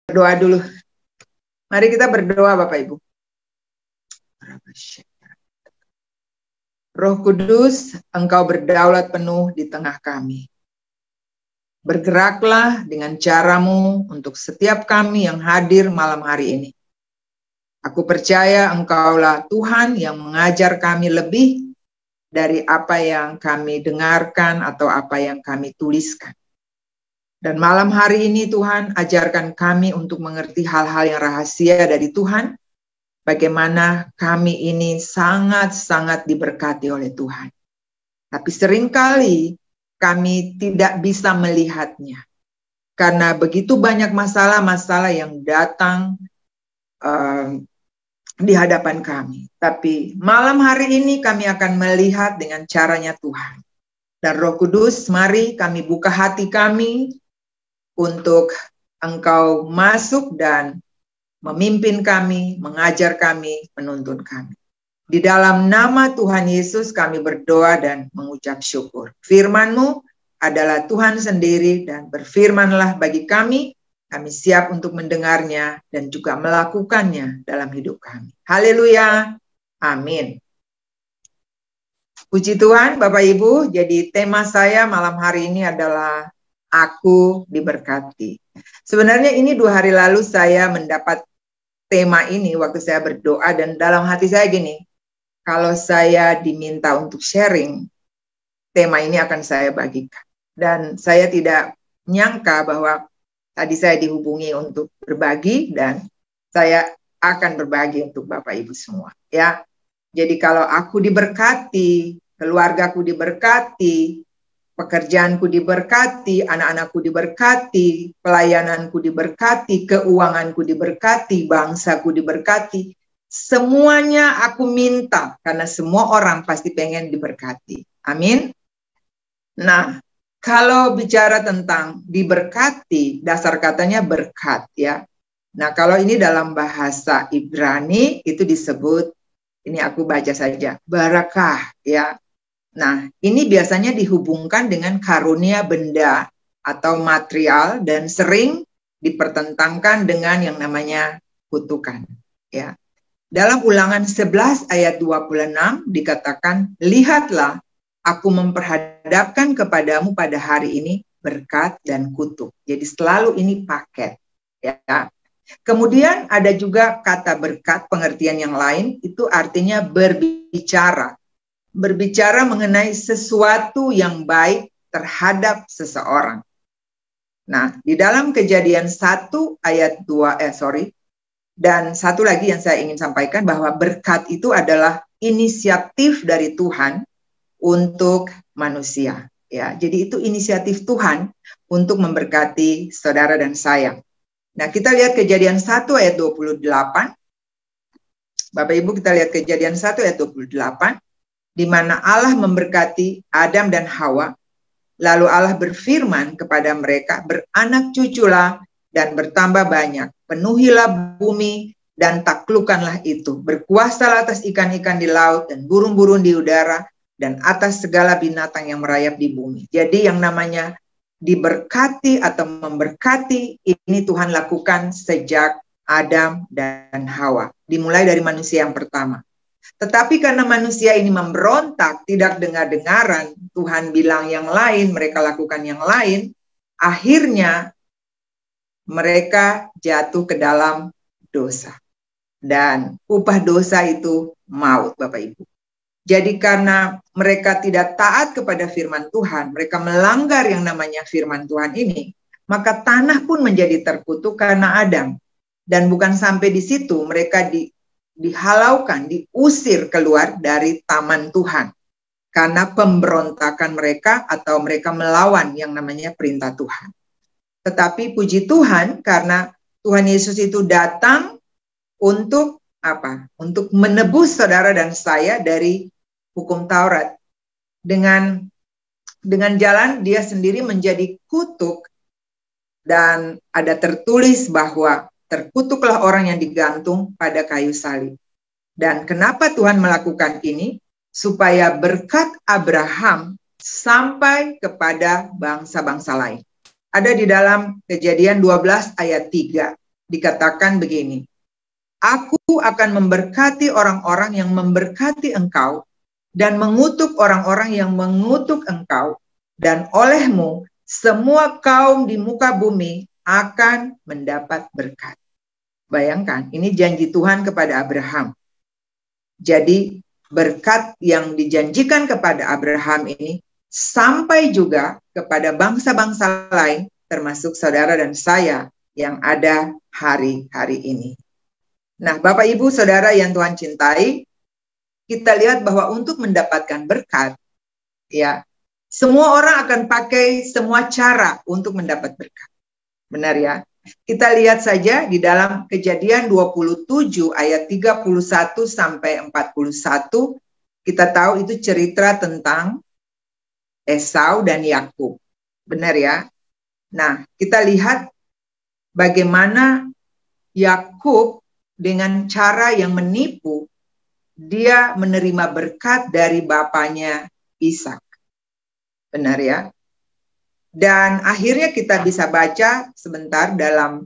Berdoa dulu. Mari kita berdoa Bapak Ibu. Roh Kudus, Engkau berdaulat penuh di tengah kami. Bergeraklah dengan caramu untuk setiap kami yang hadir malam hari ini. Aku percaya Engkaulah Tuhan yang mengajar kami lebih dari apa yang kami dengarkan atau apa yang kami tuliskan. Dan malam hari ini Tuhan, ajarkan kami untuk mengerti hal-hal yang rahasia dari Tuhan, bagaimana kami ini sangat-sangat diberkati oleh Tuhan. Tapi seringkali kami tidak bisa melihatnya. Karena begitu banyak masalah-masalah yang datang di hadapan kami. Tapi malam hari ini kami akan melihat dengan caranya Tuhan. Dan Roh Kudus, mari kami buka hati kami untuk Engkau masuk dan memimpin kami, mengajar kami, menuntun kami. Di dalam nama Tuhan Yesus kami berdoa dan mengucap syukur. Firman-Mu adalah Tuhan sendiri dan berfirmanlah bagi kami. Kami siap untuk mendengarnya dan juga melakukannya dalam hidup kami. Haleluya. Amin. Puji Tuhan Bapak Ibu, jadi tema saya malam hari ini adalah Aku diberkati. Sebenarnya ini 2 hari lalu saya mendapat tema ini waktu saya berdoa dan dalam hati saya gini, kalau saya diminta untuk sharing, tema ini akan saya bagikan. Dan saya tidak nyangka bahwa tadi saya dihubungi untuk berbagi dan saya akan berbagi untuk Bapak Ibu semua. Ya, jadi kalau aku diberkati, keluargaku diberkati, pekerjaanku diberkati, anak-anakku diberkati, pelayananku diberkati, keuanganku diberkati, bangsaku diberkati. Semuanya aku minta karena semua orang pasti pengen diberkati. Amin. Nah, kalau bicara tentang diberkati, dasar katanya berkat ya. Nah, kalau ini dalam bahasa Ibrani itu disebut, ini aku baca saja, barakah ya. Nah, ini biasanya dihubungkan dengan karunia benda atau material dan sering dipertentangkan dengan yang namanya kutukan. Ya. Dalam Ulangan 11 ayat 26 dikatakan, lihatlah, aku memperhadapkan kepadamu pada hari ini berkat dan kutuk. Jadi selalu ini paket. Ya. Kemudian ada juga kata berkat, pengertian yang lain, itu artinya berbicara. Berbicara mengenai sesuatu yang baik terhadap seseorang. Nah, di dalam Kejadian 1 ayat 2, dan satu lagi yang saya ingin sampaikan bahwa berkat itu adalah inisiatif dari Tuhan untuk manusia. Ya, jadi itu inisiatif Tuhan untuk memberkati saudara dan saya. Nah, kita lihat Kejadian 1 ayat 28. Bapak Ibu, kita lihat Kejadian 1 ayat 28. Di mana Allah memberkati Adam dan Hawa, lalu Allah berfirman kepada mereka, beranak cuculah dan bertambah banyak, penuhilah bumi dan taklukkanlah itu, berkuasalah atas ikan-ikan di laut dan burung-burung di udara dan atas segala binatang yang merayap di bumi. Jadi yang namanya diberkati atau memberkati ini Tuhan lakukan sejak Adam dan Hawa, dimulai dari manusia yang pertama. Tetapi karena manusia ini memberontak, tidak dengar-dengaran, Tuhan bilang yang lain, mereka lakukan yang lain, akhirnya mereka jatuh ke dalam dosa. Dan upah dosa itu maut, Bapak Ibu. Jadi karena mereka tidak taat kepada firman Tuhan, mereka melanggar yang namanya firman Tuhan ini, maka tanah pun menjadi terkutuk karena Adam. Dan bukan sampai di situ, mereka dihalaukan, diusir keluar dari taman Tuhan. Karena pemberontakan mereka atau mereka melawan yang namanya perintah Tuhan. Tetapi puji Tuhan karena Tuhan Yesus itu datang untuk apa? Untuk menebus saudara dan saya dari hukum Taurat. Dengan jalan dia sendiri menjadi kutuk dan ada tertulis bahwa terkutuklah orang yang digantung pada kayu salib. Dan kenapa Tuhan melakukan ini? Supaya berkat Abraham sampai kepada bangsa-bangsa lain. Ada di dalam Kejadian 12 ayat 3. dikatakan begini, Aku akan memberkati orang-orang yang memberkati engkau dan mengutuk orang-orang yang mengutuk engkau, dan olehmu semua kaum di muka bumi akan mendapat berkat. Bayangkan, ini janji Tuhan kepada Abraham. Jadi berkat yang dijanjikan kepada Abraham ini sampai juga kepada bangsa-bangsa lain, termasuk saudara dan saya yang ada hari-hari ini. Nah, Bapak Ibu Saudara yang Tuhan cintai, kita lihat bahwa untuk mendapatkan berkat, ya, semua orang akan pakai semua cara untuk mendapat berkat. Benar ya? Kita lihat saja di dalam Kejadian 27 ayat 31 sampai 41, kita tahu itu cerita tentang Esau dan Yakub. Benar ya? Nah, kita lihat bagaimana Yakub dengan cara yang menipu, dia menerima berkat dari bapaknya Ishak. Benar ya? Dan akhirnya kita bisa baca sebentar dalam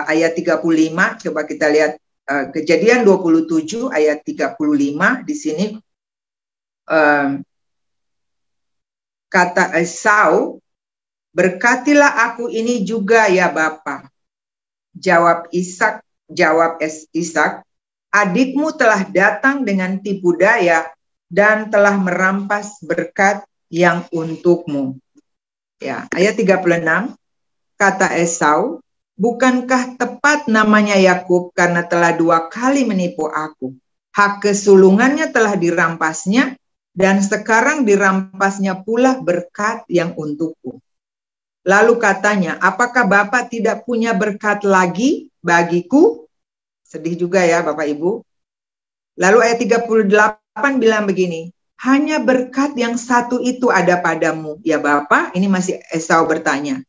ayat 35, coba kita lihat Kejadian 27 ayat 35, di sini kata Esau, berkatilah aku ini juga ya Bapa. Jawab Ishak, adikmu telah datang dengan tipu daya dan telah merampas berkat yang untukmu. Ya, ayat 36, kata Esau, bukankah tepat namanya Yakub karena telah 2 kali menipu aku? Hak kesulungannya telah dirampasnya dan sekarang dirampasnya pula berkat yang untukku. Lalu katanya, apakah Bapak tidak punya berkat lagi bagiku? Sedih juga ya Bapak Ibu. Lalu ayat 38 bilang begini, hanya berkat yang satu itu ada padamu ya Bapak. Ini masih Esau bertanya.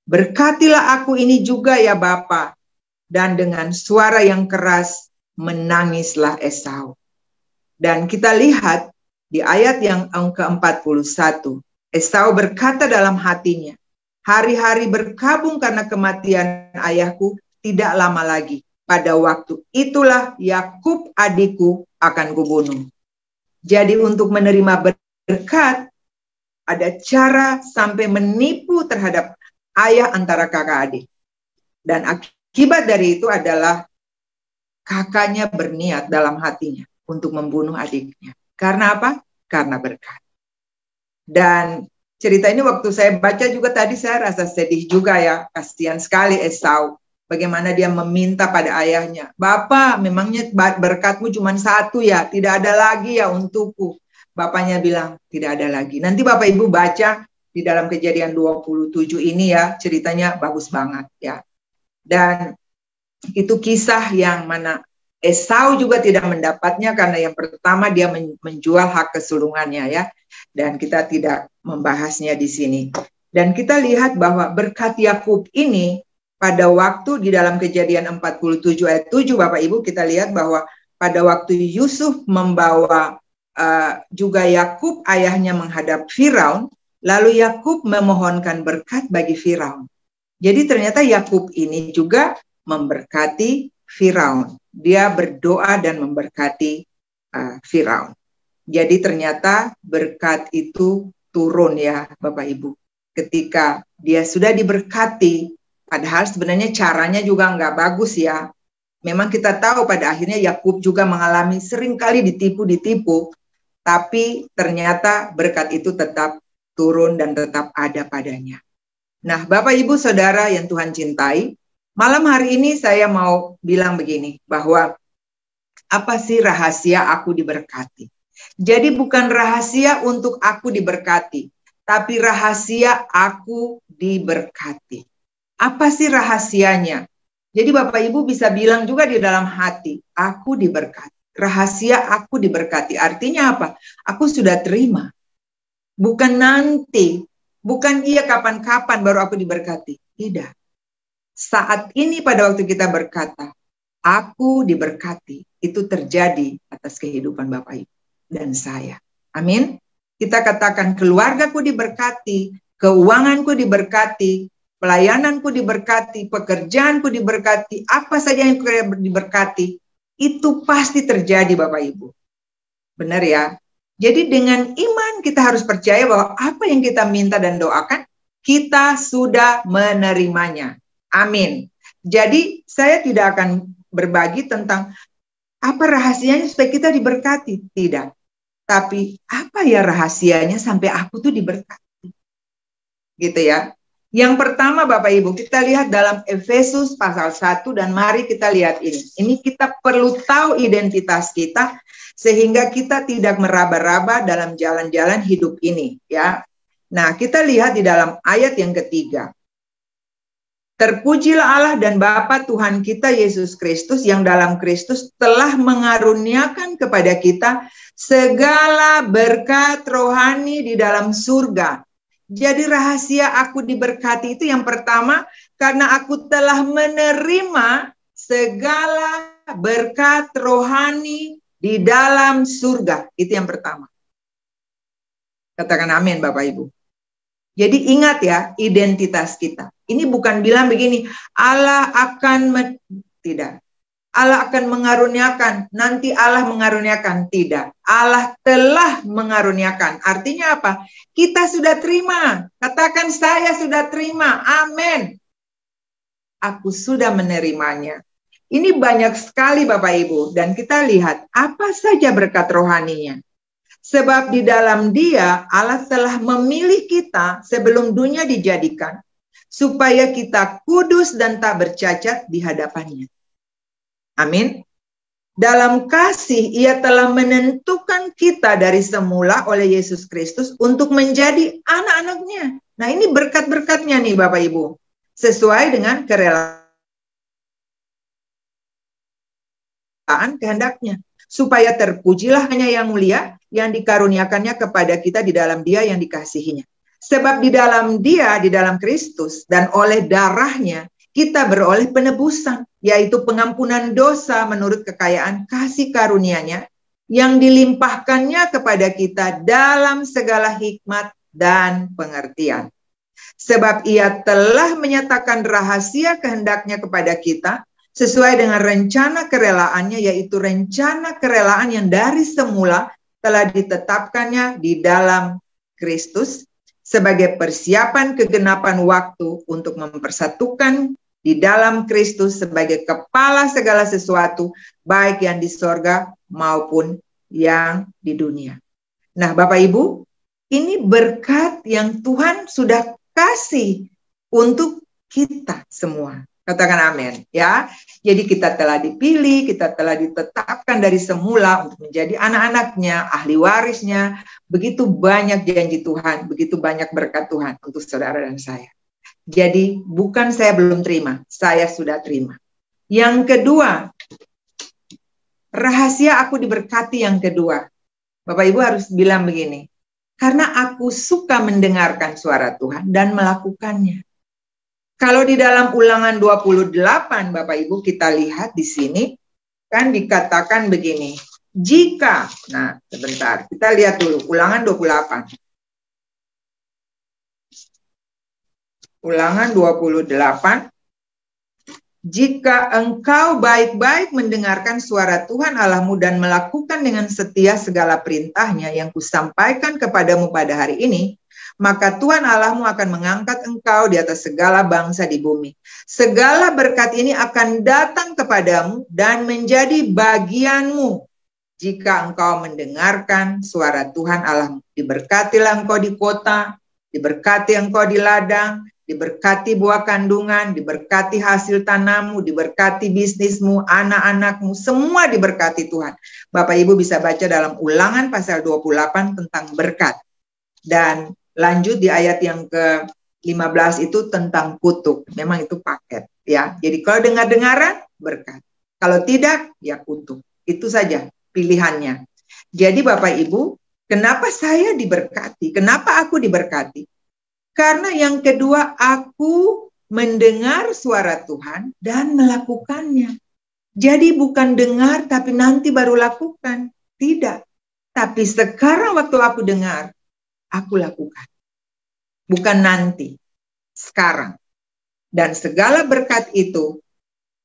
Berkatilah aku ini juga ya Bapak. Dan dengan suara yang keras menangislah Esau. Dan kita lihat di ayat yang ke-41. Esau berkata dalam hatinya, hari-hari berkabung karena kematian ayahku tidak lama lagi. Pada waktu itulah Yakub adikku akan kubunuh. Jadi untuk menerima berkat, ada cara sampai menipu terhadap ayah antara kakak adik. Dan akibat dari itu adalah kakaknya berniat dalam hatinya untuk membunuh adiknya. Karena apa? Karena berkat. Dan cerita ini waktu saya baca juga tadi saya rasa sedih juga ya. Kasihan sekali Esau. Bagaimana dia meminta pada ayahnya. Bapak, memangnya berkatmu cuma satu ya. Tidak ada lagi ya untukku. Bapaknya bilang tidak ada lagi. Nanti Bapak Ibu baca di dalam Kejadian 27 ini ya. Ceritanya bagus banget ya. Dan itu kisah yang mana Esau juga tidak mendapatnya karena yang pertama dia menjual hak kesulungannya ya. Dan kita tidak membahasnya di sini. Dan kita lihat bahwa berkat Yakub ini pada waktu di dalam Kejadian 47 ayat 7 Bapak Ibu kita lihat bahwa pada waktu Yusuf membawa juga Yakub ayahnya menghadap Firaun, lalu Yakub memohonkan berkat bagi Firaun. Jadi ternyata Yakub ini juga memberkati Firaun. Dia berdoa dan memberkati Firaun. Jadi ternyata berkat itu turun ya Bapak Ibu. Ketika dia sudah diberkati, padahal sebenarnya caranya juga nggak bagus ya. Memang kita tahu pada akhirnya Yakub juga mengalami seringkali ditipu, tapi ternyata berkat itu tetap turun dan tetap ada padanya. Nah, Bapak Ibu Saudara yang Tuhan cintai, malam hari ini saya mau bilang begini, bahwa apa sih rahasia aku diberkati? Jadi bukan rahasia untuk aku diberkati, tapi rahasia aku diberkati. Apa sih rahasianya? Jadi Bapak Ibu bisa bilang juga di dalam hati, aku diberkati. Rahasia aku diberkati. Artinya apa? Aku sudah terima. Bukan nanti, bukan iya kapan-kapan baru aku diberkati. Tidak. Saat ini pada waktu kita berkata, aku diberkati, itu terjadi atas kehidupan Bapak Ibu dan saya. Amin. Kita katakan keluargaku diberkati, keuanganku diberkati, pelayananku diberkati, pekerjaanku diberkati, apa saja yang diberkati, itu pasti terjadi Bapak Ibu. Benar ya? Jadi dengan iman kita harus percaya bahwa apa yang kita minta dan doakan, kita sudah menerimanya. Amin. Jadi saya tidak akan berbagi tentang apa rahasianya supaya kita diberkati. Tidak. Tapi apa ya rahasianya sampai aku tuh diberkati. Gitu ya. Yang pertama Bapak Ibu, kita lihat dalam Efesus pasal 1 dan mari kita lihat ini. Ini kita perlu tahu identitas kita sehingga kita tidak meraba-raba dalam jalan-jalan hidup ini ya. Nah, kita lihat di dalam ayat yang ketiga. Terpujilah Allah dan Bapa Tuhan kita Yesus Kristus yang dalam Kristus telah mengaruniakan kepada kita segala berkat rohani di dalam surga. Jadi rahasia aku diberkati itu yang pertama karena aku telah menerima segala berkat rohani di dalam surga. Itu yang pertama. Katakan amin Bapak Ibu. Jadi ingat ya identitas kita. Ini bukan bilang begini, Allah akan tidak. Allah akan mengaruniakan, nanti Allah mengaruniakan. Tidak. Allah telah mengaruniakan. Artinya apa? Kita sudah terima. Katakan saya sudah terima. Amin. Aku sudah menerimanya. Ini banyak sekali Bapak Ibu. Dan kita lihat apa saja berkat rohaninya. Sebab di dalam Dia Allah telah memilih kita sebelum dunia dijadikan supaya kita kudus dan tak bercacat di hadapannya. Amin. Dalam kasih Ia telah menentukan kita dari semula oleh Yesus Kristus untuk menjadi anak-anaknya. Nah ini berkat-berkatnya nih Bapak Ibu. Sesuai dengan kerelaan kehendaknya. Supaya terpujilah hanya yang mulia yang dikaruniakannya kepada kita di dalam Dia yang dikasihinya. Sebab di dalam Dia, di dalam Kristus, dan oleh darahnya, kita beroleh penebusan, yaitu pengampunan dosa menurut kekayaan kasih karunia-Nya, yang dilimpahkannya kepada kita dalam segala hikmat dan pengertian. Sebab Ia telah menyatakan rahasia kehendaknya kepada kita, sesuai dengan rencana kerelaannya, yaitu rencana kerelaan yang dari semula telah ditetapkannya di dalam Kristus sebagai persiapan kegenapan waktu untuk mempersatukan di dalam Kristus sebagai kepala segala sesuatu, baik yang di sorga maupun yang di dunia. Nah Bapak Ibu, ini berkat yang Tuhan sudah kasih untuk kita semua. Katakan amin ya. Jadi kita telah dipilih, kita telah ditetapkan dari semula untuk menjadi anak-anaknya, ahli warisnya. Begitu banyak janji Tuhan, begitu banyak berkat Tuhan untuk saudara dan saya. Jadi bukan saya belum terima, saya sudah terima. Yang kedua, rahasia aku diberkati yang kedua. Bapak Ibu harus bilang begini, karena aku suka mendengarkan suara Tuhan dan melakukannya. Kalau di dalam Ulangan 28, Bapak Ibu, kita lihat di sini, kan dikatakan begini. Jika, nah sebentar, kita lihat dulu, Ulangan 28. Ulangan 28. Jika engkau baik-baik mendengarkan suara Tuhan Allahmu dan melakukan dengan setia segala perintahnya yang kusampaikan kepadamu pada hari ini, maka Tuhan Allahmu akan mengangkat engkau di atas segala bangsa di bumi. Segala berkat ini akan datang kepadamu dan menjadi bagianmu jika engkau mendengarkan suara Tuhan Allahmu. Diberkatilah engkau di kota, diberkati engkau di ladang, diberkati buah kandungan, diberkati hasil tanammu, diberkati bisnismu, anak-anakmu, semua diberkati Tuhan. Bapak Ibu bisa baca dalam Ulangan pasal 28 tentang berkat. Dan lanjut di ayat yang ke-15 itu tentang kutuk. Memang itu paket ya. Jadi kalau dengar-dengaran berkat. Kalau tidak ya kutuk. Itu saja pilihannya. Jadi Bapak Ibu, kenapa saya diberkati? Kenapa aku diberkati? Karena yang kedua aku mendengar suara Tuhan dan melakukannya. Jadi bukan dengar tapi nanti baru lakukan. Tidak. Tapi sekarang waktu aku dengar, aku lakukan. Bukan nanti, sekarang. dan segala berkat itu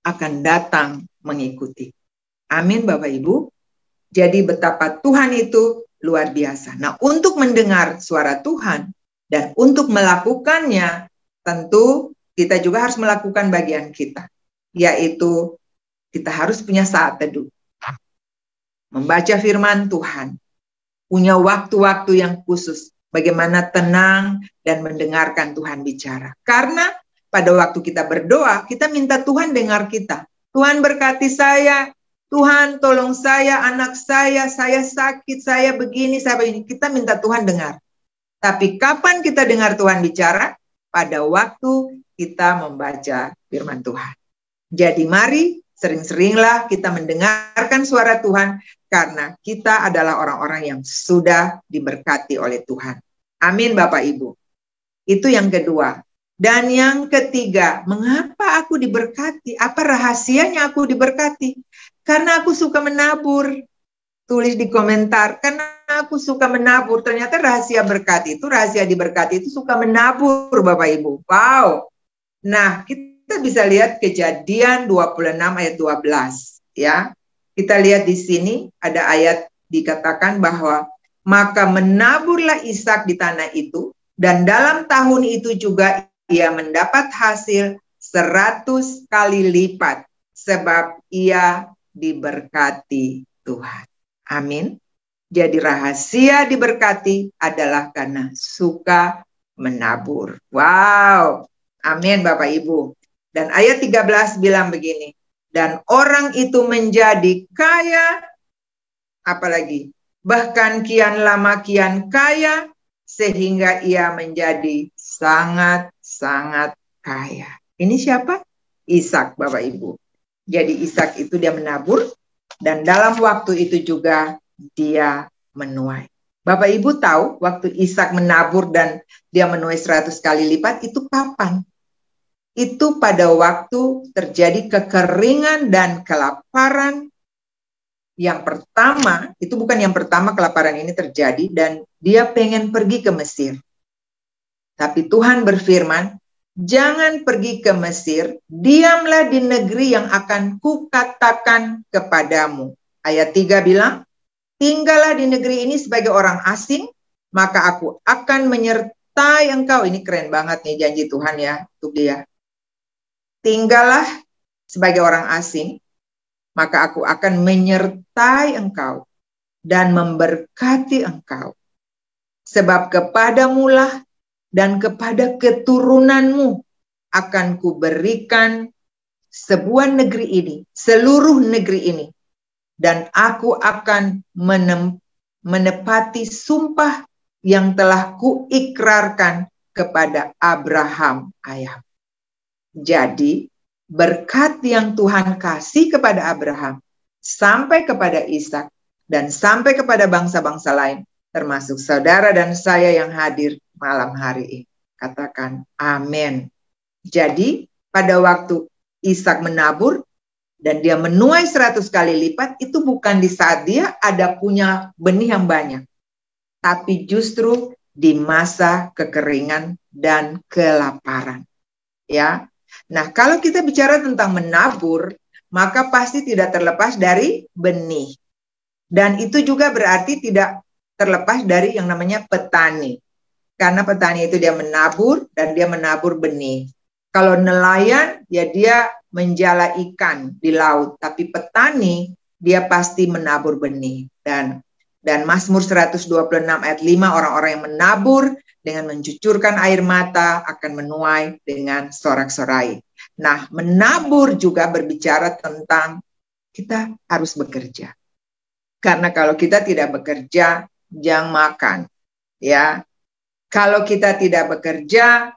akan datang mengikuti. Amin Bapak Ibu. Jadi betapa Tuhan itu luar biasa. Nah, untuk mendengar suara Tuhan dan untuk melakukannya, tentu kita juga harus melakukan bagian kita, yaitu kita harus punya saat teduh, membaca firman Tuhan, punya waktu-waktu yang khusus, bagaimana tenang dan mendengarkan Tuhan bicara. Karena pada waktu kita berdoa, kita minta Tuhan dengar kita. Tuhan berkati saya, Tuhan tolong saya, anak saya sakit, saya begini, saya begini. Kita minta Tuhan dengar. Tapi kapan kita dengar Tuhan bicara? Pada waktu kita membaca firman Tuhan. Jadi mari sering-seringlah kita mendengarkan suara Tuhan, karena kita adalah orang-orang yang sudah diberkati oleh Tuhan. Amin Bapak Ibu. Itu yang kedua. Dan yang ketiga, mengapa aku diberkati? Apa rahasianya aku diberkati? Karena aku suka menabur. Tulis di komentar, karena aku suka menabur. Ternyata rahasia berkat itu, rahasia diberkati itu suka menabur Bapak Ibu. Wow. Nah, kita bisa lihat Kejadian 26 ayat 12. Ya, kita lihat di sini ada ayat dikatakan bahwa maka menaburlah Ishak di tanah itu, dan dalam tahun itu juga ia mendapat hasil 100 kali lipat, sebab ia diberkati Tuhan. Amin. Jadi rahasia diberkati adalah karena suka menabur. Wow. Amin Bapak Ibu. Dan ayat 13 bilang begini. Dan orang itu menjadi kaya, apalagi, bahkan kian lama kian kaya, sehingga ia menjadi sangat-sangat kaya. Ini siapa? Ishak Bapak Ibu. Jadi Ishak itu dia menabur, dan dalam waktu itu juga dia menuai. Bapak Ibu tahu waktu Ishak menabur dan dia menuai 100 kali lipat itu kapan? Itu pada waktu terjadi kekeringan dan kelaparan. Yang pertama, itu bukan yang pertama kelaparan ini terjadi, dan dia pengen pergi ke Mesir. Tapi Tuhan berfirman, jangan pergi ke Mesir, diamlah di negeri yang akan kukatakan kepadamu. Ayat 3 bilang, tinggallah di negeri ini sebagai orang asing, maka aku akan menyertai engkau. Ini keren banget nih janji Tuhan ya untuk dia. Tinggallah sebagai orang asing, maka aku akan menyertai engkau dan memberkati engkau. Sebab kepadamulah dan kepada keturunanmu akan kuberikan sebuah negeri ini, seluruh negeri ini. Dan aku akan menepati sumpah yang telah kuikrarkan kepada Abraham ayah. Jadi berkat yang Tuhan kasih kepada Abraham sampai kepada Ishak dan sampai kepada bangsa-bangsa lain, termasuk saudara dan saya yang hadir malam hari ini. Katakan amin. Jadi pada waktu Ishak menabur dan dia menuai 100 kali lipat, itu bukan di saat dia ada punya benih yang banyak, tapi justru di masa kekeringan dan kelaparan. Ya. Nah, kalau kita bicara tentang menabur, maka pasti tidak terlepas dari benih. Dan itu juga berarti tidak terlepas dari yang namanya petani. Karena petani itu dia menabur dan dia menabur benih. Kalau nelayan, ya dia menjala ikan di laut. Tapi petani, dia pasti menabur benih. Dan Mazmur 126 ayat 5, orang-orang yang menabur dengan mencucurkan air mata akan menuai dengan sorak-sorai. Nah, menabur juga berbicara tentang kita harus bekerja. Karena kalau kita tidak bekerja, jangan makan. Ya, kalau kita tidak bekerja,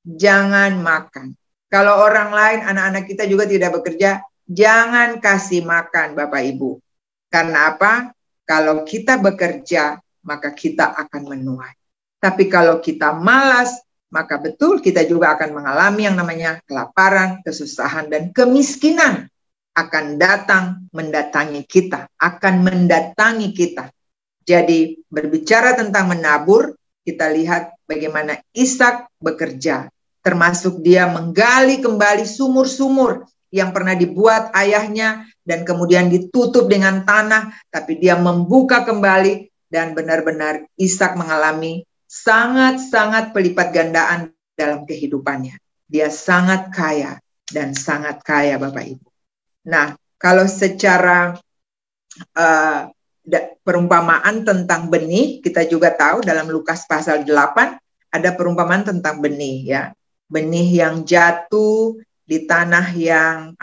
jangan makan. Kalau orang lain, anak-anak kita juga tidak bekerja, jangan kasih makan Bapak Ibu. Karena apa? Kalau kita bekerja, maka kita akan menuai. Tapi kalau kita malas, maka betul kita juga akan mengalami yang namanya kelaparan, kesusahan, dan kemiskinan akan datang mendatangi kita, akan mendatangi kita. Jadi berbicara tentang menabur, kita lihat bagaimana Ishak bekerja. termasuk dia menggali kembali sumur-sumur yang pernah dibuat ayahnya dan kemudian ditutup dengan tanah, tapi dia membuka kembali dan benar-benar Ishak mengalami sangat-sangat pelipat gandaan dalam kehidupannya. Dia sangat kaya dan sangat kaya, Bapak Ibu. Nah, kalau secara perumpamaan tentang benih, kita juga tahu dalam Lukas pasal 8 ada perumpamaan tentang benih, ya. Benih yang jatuh di tanah yang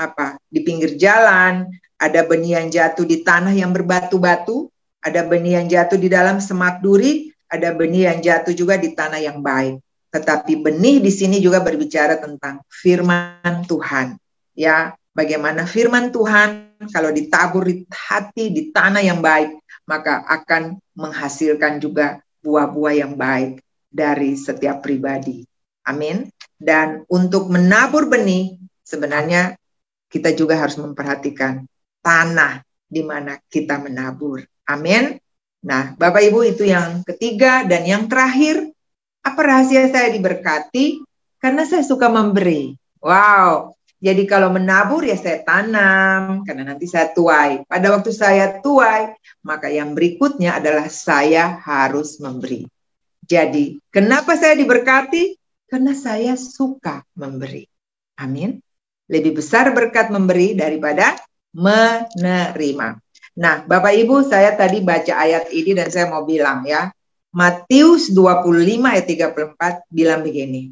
di pinggir jalan, ada benih yang jatuh di tanah yang berbatu-batu, ada benih yang jatuh di dalam semak duri, ada benih yang jatuh juga di tanah yang baik. Tetapi benih di sini juga berbicara tentang firman Tuhan, ya. Bagaimana firman Tuhan kalau ditabur di hati, di tanah yang baik, maka akan menghasilkan juga buah-buah yang baik dari setiap pribadi. Amin. Dan untuk menabur benih, sebenarnya kita juga harus memperhatikan tanah di mana kita menabur. Amin. Nah, Bapak Ibu, itu yang ketiga. Dan yang terakhir, apa rahasia saya diberkati? Karena saya suka memberi. Wow. Jadi kalau menabur ya saya tanam, karena nanti saya tuai. Pada waktu saya tuai, maka yang berikutnya adalah saya harus memberi. Jadi kenapa saya diberkati? Karena saya suka memberi. Amin. Lebih besar berkat memberi daripada menerima. Nah, Bapak Ibu, saya tadi baca ayat ini dan saya mau bilang, ya. Matius 25 ayat 34 bilang begini.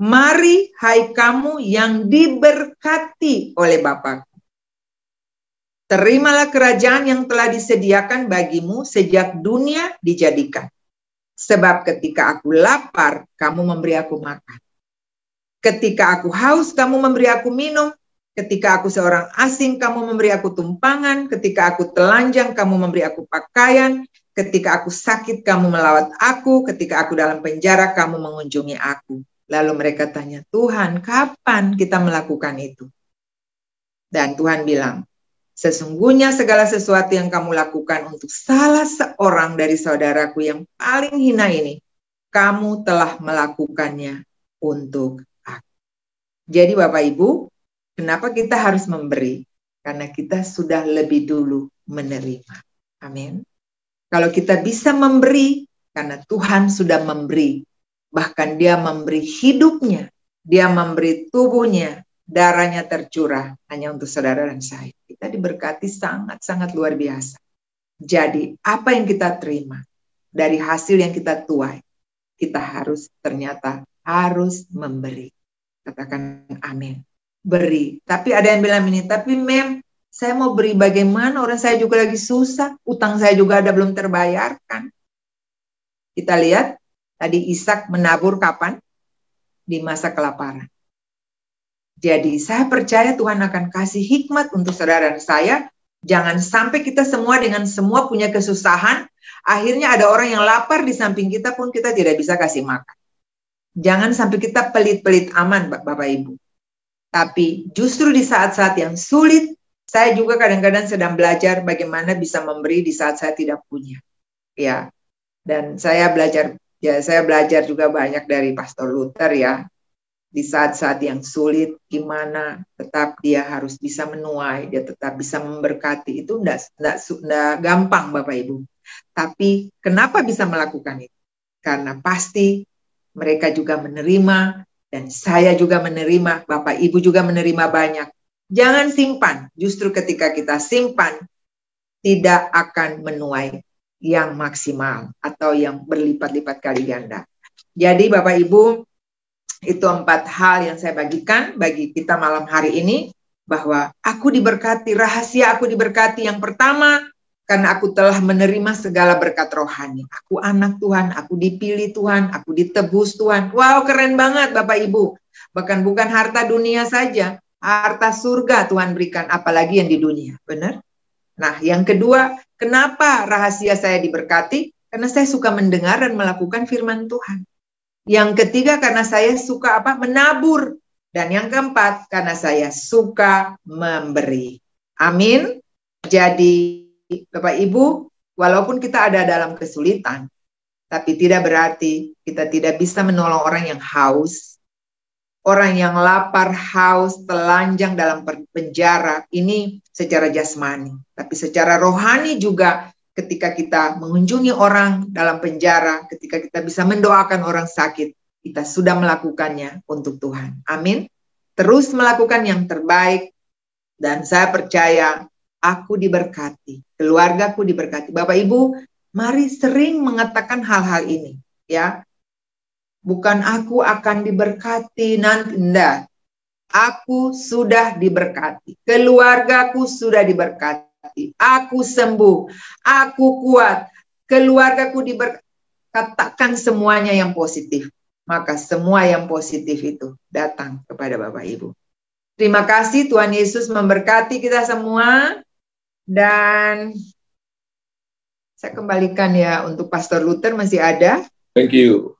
Mari hai kamu yang diberkati oleh Bapa-Ku. Terimalah kerajaan yang telah disediakan bagimu sejak dunia dijadikan. Sebab ketika aku lapar, kamu memberi aku makan. Ketika aku haus, kamu memberi aku minum. Ketika aku seorang asing, kamu memberi aku tumpangan. Ketika aku telanjang, kamu memberi aku pakaian. Ketika aku sakit, kamu melawat aku. Ketika aku dalam penjara, kamu mengunjungi aku. Lalu mereka tanya, Tuhan, kapan kita melakukan itu? Dan Tuhan bilang, sesungguhnya segala sesuatu yang kamu lakukan untuk salah seorang dari saudaraku yang paling hina ini, kamu telah melakukannya untuk aku. Jadi Bapak Ibu, kenapa kita harus memberi? Karena kita sudah lebih dulu menerima. Amin. Kalau kita bisa memberi, karena Tuhan sudah memberi. Bahkan dia memberi hidupnya, dia memberi tubuhnya, darahnya tercurah hanya untuk saudara dan saya. Kita diberkati sangat-sangat luar biasa. Jadi apa yang kita terima dari hasil yang kita tuai, kita ternyata harus memberi. Katakan amin. Beri. Tapi ada yang bilang ini, tapi Mem, saya mau beri bagaimana? Orang saya juga lagi susah, utang saya juga ada belum terbayarkan. Kita lihat. Tadi Ishak menabur kapan? Di masa kelaparan. Jadi saya percaya Tuhan akan kasih hikmat untuk saudara dan saya. Jangan sampai kita semua dengan semua punya kesusahan. Akhirnya ada orang yang lapar di samping kita pun kita tidak bisa kasih makan. Jangan sampai kita pelit-pelit aman Bapak Ibu. Tapi justru di saat-saat yang sulit, saya juga kadang-kadang sedang belajar bagaimana bisa memberi di saat saya tidak punya. Ya. Dan saya belajar juga banyak dari Pastor Luther, ya. Di saat-saat yang sulit, gimana tetap dia harus bisa menuai, dia tetap bisa memberkati. Itu enggak gampang Bapak Ibu. Tapi kenapa bisa melakukan itu? Karena pasti mereka juga menerima, dan saya juga menerima, Bapak Ibu juga menerima banyak. Jangan simpan, justru ketika kita simpan, tidak akan menuai yang maksimal atau yang berlipat-lipat kali ganda. Jadi Bapak Ibu, itu 4 hal yang saya bagikan bagi kita malam hari ini, bahwa aku diberkati, rahasia aku diberkati. Yang pertama, karena aku telah menerima segala berkat rohani. Aku anak Tuhan, aku dipilih Tuhan, aku ditebus Tuhan. Wow, keren banget Bapak Ibu. Bahkan bukan harta dunia saja, harta surga Tuhan berikan, apalagi yang di dunia. Benar? Nah, yang kedua, kenapa rahasia saya diberkati? Karena saya suka mendengar dan melakukan firman Tuhan. Yang ketiga, karena saya suka menabur. Dan yang keempat, karena saya suka memberi. Amin. Jadi, Bapak Ibu, walaupun kita ada dalam kesulitan, tapi tidak berarti kita tidak bisa menolong orang yang haus, orang yang lapar, haus, telanjang dalam penjara, ini secara jasmani. Tapi secara rohani juga ketika kita mengunjungi orang dalam penjara, ketika kita bisa mendoakan orang sakit, kita sudah melakukannya untuk Tuhan. Amin. Terus melakukan yang terbaik, dan saya percaya aku diberkati, keluargaku diberkati. Bapak Ibu, mari sering mengatakan hal-hal ini, ya. Bukan aku akan diberkati nanti, enggak. Aku sudah diberkati. Keluargaku sudah diberkati. Aku sembuh. Aku kuat. Keluargaku diberkati. Katakan semuanya yang positif. Maka semua yang positif itu datang kepada Bapak Ibu. Terima kasih, Tuhan Yesus memberkati kita semua. Dan saya kembalikan ya untuk Pastor Luther, masih ada. Thank you.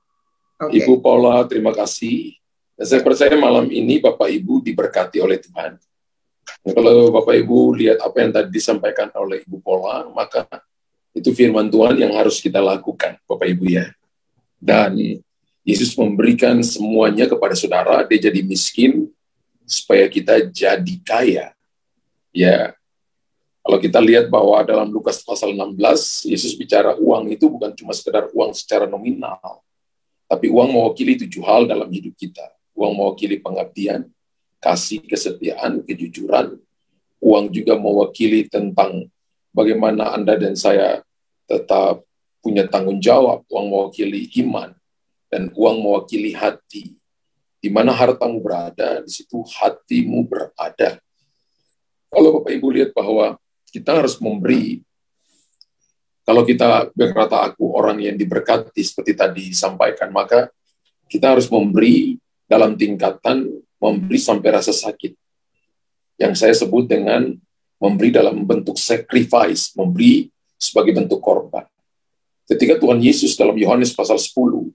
Okay. Ibu Paula, terima kasih. Dan saya percaya malam ini Bapak Ibu diberkati oleh Tuhan. Dan kalau Bapak Ibu lihat apa yang tadi disampaikan oleh Ibu Paula, maka itu firman Tuhan yang harus kita lakukan, Bapak Ibu ya. Dan Yesus memberikan semuanya kepada saudara, dia jadi miskin supaya kita jadi kaya. Ya, kalau kita lihat bahwa dalam Lukas pasal 16, Yesus bicara uang itu bukan cuma sekedar uang secara nominal, tapi uang mewakili 7 hal dalam hidup kita. Uang mewakili pengabdian, kasih, kesetiaan, kejujuran. Uang juga mewakili tentang bagaimana Anda dan saya tetap punya tanggung jawab. Uang mewakili iman. Dan uang mewakili hati. Di mana hartamu berada, di situ hatimu berada. Kalau Bapak Ibu lihat bahwa kita harus memberi. Kalau kita berkata aku orang yang diberkati seperti tadi disampaikan, maka kita harus memberi dalam tingkatan memberi sampai rasa sakit. Yang saya sebut dengan memberi dalam bentuk sacrifice, memberi sebagai bentuk korban. Ketika Tuhan Yesus dalam Yohanes pasal 10,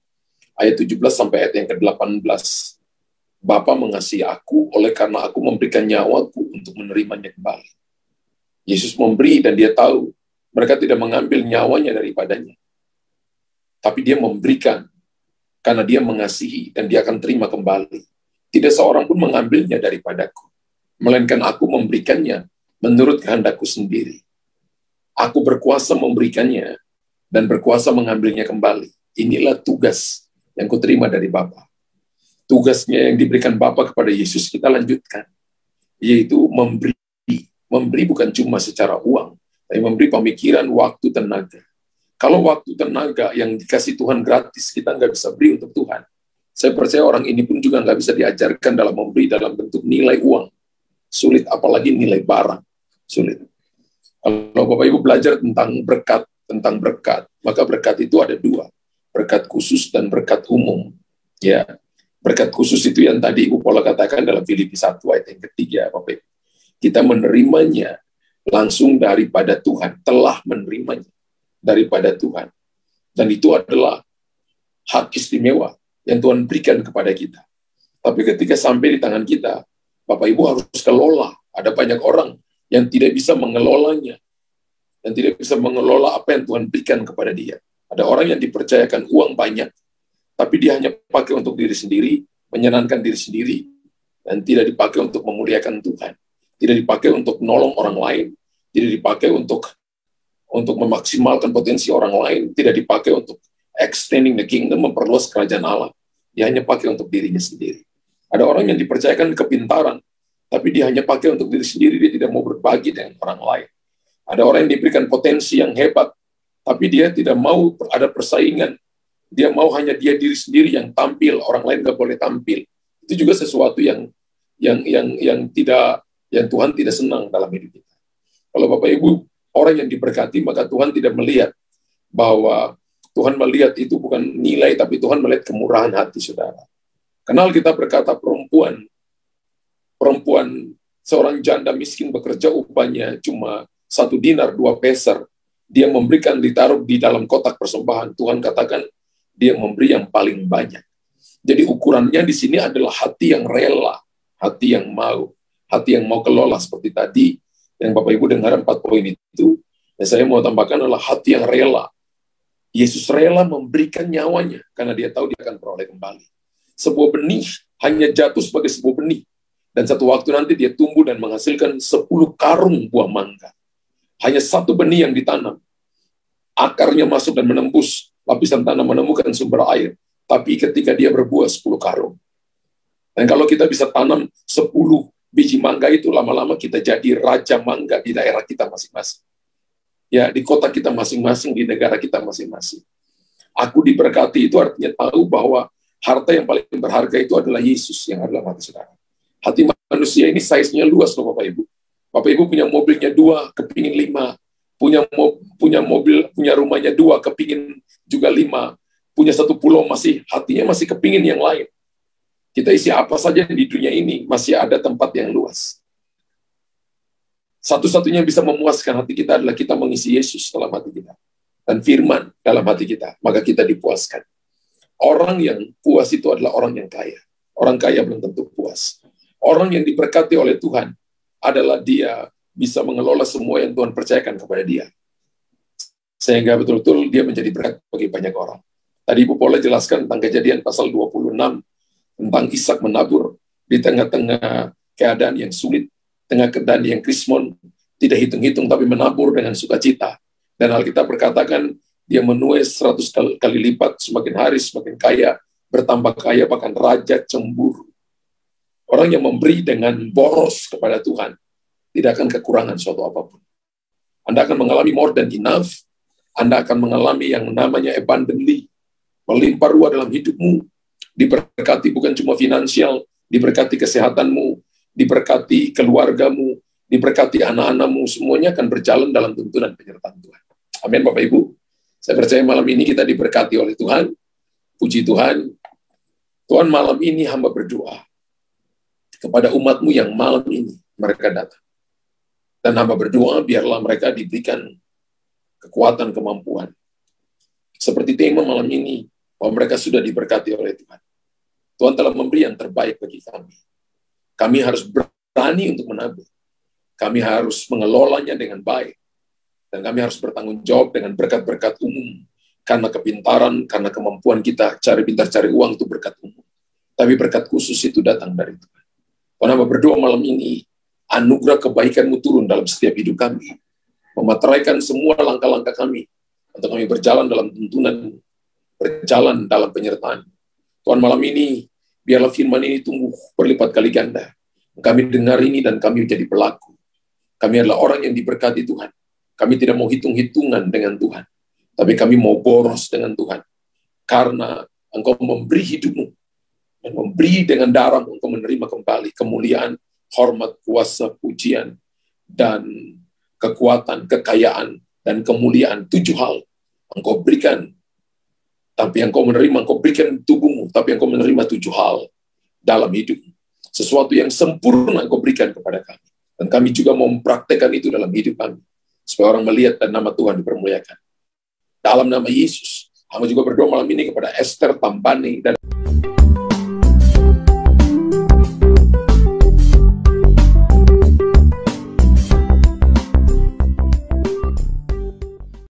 ayat 17 sampai ayat yang ke-18, Bapa mengasihi aku oleh karena aku memberikan nyawaku untuk menerimanya kembali. Yesus memberi dan dia tahu mereka tidak mengambil nyawanya daripadanya. Tapi dia memberikan karena dia mengasihi dan dia akan terima kembali. Tidak seorang pun mengambilnya daripadaku. Melainkan aku memberikannya menurut kehendakku sendiri. Aku berkuasa memberikannya dan berkuasa mengambilnya kembali. Inilah tugas yang kuterima dari Bapa. Tugasnya yang diberikan Bapa kepada Yesus kita lanjutkan. Yaitu memberi. Memberi bukan cuma secara uang, tapi memberi pemikiran, waktu, tenaga. Kalau waktu, tenaga yang dikasih Tuhan gratis, kita nggak bisa beri untuk Tuhan. Saya percaya orang ini pun juga nggak bisa diajarkan dalam memberi dalam bentuk nilai uang. Sulit, apalagi nilai barang. Sulit. Kalau Bapak Ibu belajar tentang berkat, maka berkat itu ada 2. Berkat khusus dan berkat umum. Ya, berkat khusus itu yang tadi Ibu Paula katakan dalam Filipi 1 ayat yang ketiga, Bapak Ibu. Kita menerimanya langsung daripada Tuhan, telah menerimanya daripada Tuhan. Dan itu adalah hak istimewa yang Tuhan berikan kepada kita. Tapi ketika sampai di tangan kita, Bapak Ibu harus kelola. Ada banyak orang yang tidak bisa mengelolanya, yang tidak bisa mengelola apa yang Tuhan berikan kepada dia. Ada orang yang dipercayakan uang banyak, tapi dia hanya pakai untuk diri sendiri, menyenangkan diri sendiri, dan tidak dipakai untuk memuliakan Tuhan. Tidak dipakai untuk menolong orang lain, tidak dipakai untuk memaksimalkan potensi orang lain, tidak dipakai untuk extending the kingdom, memperluas kerajaan Allah. Dia hanya pakai untuk dirinya sendiri. Ada orang yang dipercayakan kepintaran, tapi dia hanya pakai untuk diri sendiri, dia tidak mau berbagi dengan orang lain. Ada orang yang diberikan potensi yang hebat, tapi dia tidak mau ada persaingan. Dia mau hanya dia diri sendiri yang tampil, orang lain nggak boleh tampil. Itu juga sesuatu yang Tuhan tidak senang dalam hidup kita. Kalau Bapak Ibu orang yang diberkati, maka Tuhan tidak melihat bahwa Tuhan melihat itu bukan nilai, tapi Tuhan melihat kemurahan hati saudara. Kenal kita berkata perempuan seorang janda miskin bekerja upahnya cuma 1 dinar 2 peser. Dia memberikan ditaruh di dalam kotak persembahan. Tuhan katakan dia memberi yang paling banyak. Jadi ukurannya di sini adalah hati yang rela, hati yang mau kelola seperti tadi yang Bapak Ibu dengar 4 poin itu. Dan saya mau tambahkan adalah hati yang rela. Yesus rela memberikan nyawanya karena dia tahu dia akan peroleh kembali. Sebuah benih hanya jatuh sebagai sebuah benih. Dan satu waktu nanti dia tumbuh dan menghasilkan 10 karung buah mangga. Hanya satu benih yang ditanam. Akarnya masuk dan menembus lapisan tanah, menemukan sumber air. Tapi ketika dia berbuah 10 karung. Dan kalau kita bisa tanam 10 biji mangga itu, lama-lama kita jadi raja mangga di daerah kita masing-masing. Ya, di kota kita masing-masing, di negara kita masing-masing. Aku diberkati itu artinya tahu bahwa harta yang paling berharga itu adalah Yesus yang adalah hati saudara. Hati manusia ini size-nya luas loh Bapak Ibu. Bapak Ibu punya mobilnya 2, kepingin 5. Punya mobil, punya rumahnya 2, kepingin juga 5. Punya satu pulau, hatinya masih kepingin yang lain. Kita isi apa saja di dunia ini, masih ada tempat yang luas. Satu-satunya yang bisa memuaskan hati kita adalah kita mengisi Yesus dalam hati kita. Dan firman dalam hati kita, maka kita dipuaskan. Orang yang puas itu adalah orang yang kaya. Orang kaya belum tentu puas. Orang yang diberkati oleh Tuhan adalah dia bisa mengelola semua yang Tuhan percayakan kepada dia. Sehingga betul-betul dia menjadi berkat bagi banyak orang. Tadi Ibu Paula jelaskan tentang Kejadian pasal 26, tentang Ishak menabur di tengah-tengah keadaan yang sulit, tengah keadaan yang krismon, tidak hitung-hitung tapi menabur dengan sukacita. Dan Alkitab berkatakan dia menuai 100 kali lipat, semakin hari semakin kaya, bertambah kaya, bahkan raja cemburu. Orang yang memberi dengan boros kepada Tuhan tidak akan kekurangan suatu apapun. Anda akan mengalami more than enough. Anda akan mengalami yang namanya abundantly, melimpah ruah dalam hidupmu. Diberkati bukan cuma finansial, diberkati kesehatanmu, diberkati keluargamu, diberkati anak-anakmu, semuanya akan berjalan dalam tuntunan penyertaan Tuhan. Amin Bapak Ibu. Saya percaya malam ini kita diberkati oleh Tuhan. Puji Tuhan. Tuhan, malam ini hamba berdoa kepada umatmu yang malam ini mereka datang. Dan hamba berdoa biarlah mereka diberikan kekuatan, kemampuan. Seperti tema malam ini, bahwa mereka sudah diberkati oleh Tuhan. Tuhan telah memberi yang terbaik bagi kami. Kami harus berani untuk menabur. Kami harus mengelolanya dengan baik. Dan kami harus bertanggung jawab dengan berkat-berkat umum. Karena kepintaran, karena kemampuan kita cari pintar, cari uang itu berkat umum. Tapi berkat khusus itu datang dari Tuhan. Tuhan, hamba berdoa malam ini, anugerah kebaikan-Mu turun dalam setiap hidup kami. Memateraikan semua langkah-langkah kami. Untuk kami berjalan dalam tuntunan, berjalan dalam penyertaan. Tuhan, malam ini, biarlah firman ini tumbuh berlipat kali ganda. Kami dengar ini dan kami menjadi pelaku. Kami adalah orang yang diberkati Tuhan. Kami tidak mau hitung-hitungan dengan Tuhan. Tapi kami mau boros dengan Tuhan. Karena Engkau memberi hidupmu. Dan memberi dengan darah-Mu, Engkau menerima kembali kemuliaan, hormat, kuasa, pujian, dan kekuatan, kekayaan, dan kemuliaan. 7 hal Engkau berikan. Tapi Engkau menerima, Engkau berikan tubuhmu. Tapi Engkau menerima 7 hal dalam hidupmu. Sesuatu yang sempurna Engkau berikan kepada kami. Dan kami juga mau mempraktekkan itu dalam hidup kami. Supaya orang melihat dan nama Tuhan dipermuliakan. Dalam nama Yesus, hamba juga berdoa malam ini kepada Esther Tampani dan